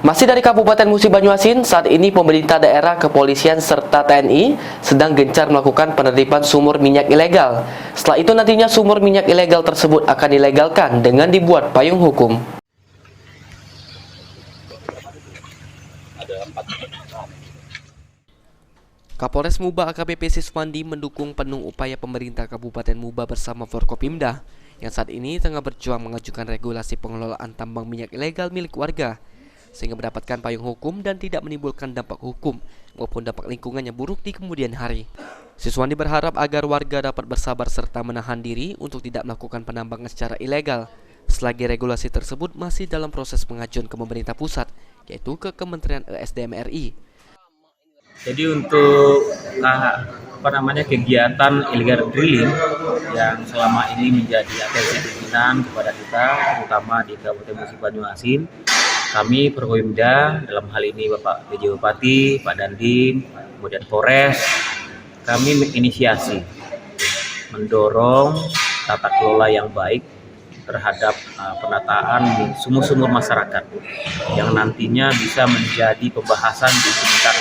Masih dari Kabupaten Musi Banyuasin, saat ini pemerintah daerah, kepolisian, serta TNI sedang gencar melakukan penertiban sumur minyak ilegal. Setelah itu nantinya sumur minyak ilegal tersebut akan dilegalkan dengan dibuat payung hukum. Kapolres Muba AKBP Siswandi mendukung penuh upaya pemerintah Kabupaten Muba bersama Forkopimda yang saat ini tengah berjuang mengajukan regulasi pengelolaan tambang minyak ilegal milik warga, sehingga mendapatkan payung hukum dan tidak menimbulkan dampak hukum maupun dampak lingkungan yang buruk di kemudian hari. Siswandi berharap agar warga dapat bersabar serta menahan diri untuk tidak melakukan penambangan secara ilegal selagi regulasi tersebut masih dalam proses pengajuan ke pemerintah pusat, yaitu ke Kementerian ESDM RI. Jadi untuk kegiatan illegal drilling yang selama ini menjadi atensi pimpinan kepada kita, terutama di Kabupaten Musi Banyuasin, kami Forkopimda, dalam hal ini Bapak PJ Bupati, Pak Dandim, kemudian Polres, kami menginisiasi mendorong tata kelola yang baik terhadap penataan sumur-sumur masyarakat yang nantinya bisa menjadi pembahasan di tingkat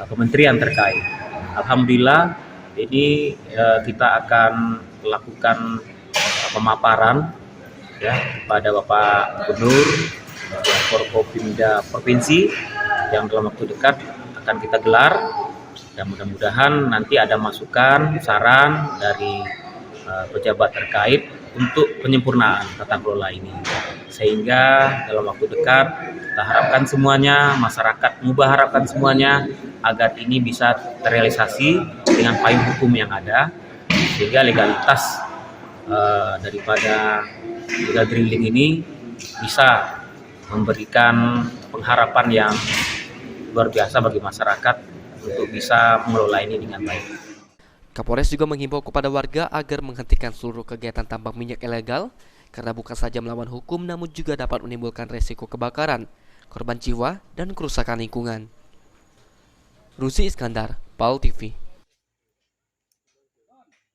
kementerian terkait. Alhamdulillah ini kita akan lakukan pemaparan ya kepada Bapak Gubernur dan Forkopimda Provinsi yang dalam waktu dekat akan kita gelar, dan mudah-mudahan nanti ada masukan, saran dari pejabat terkait untuk penyempurnaan tata kelola ini, sehingga dalam waktu dekat kita harapkan semuanya, masyarakat Muba harapkan semuanya agar ini bisa terrealisasi dengan payung hukum yang ada, sehingga legalitas daripada illegal drilling ini bisa memberikan pengharapan yang luar biasa bagi masyarakat untuk bisa mengelola ini dengan baik. Kapolres juga menghimbau kepada warga agar menghentikan seluruh kegiatan tambang minyak ilegal karena bukan saja melawan hukum namun juga dapat menimbulkan resiko kebakaran, korban jiwa, dan kerusakan lingkungan. Ruzi Iskandar, PAL TV.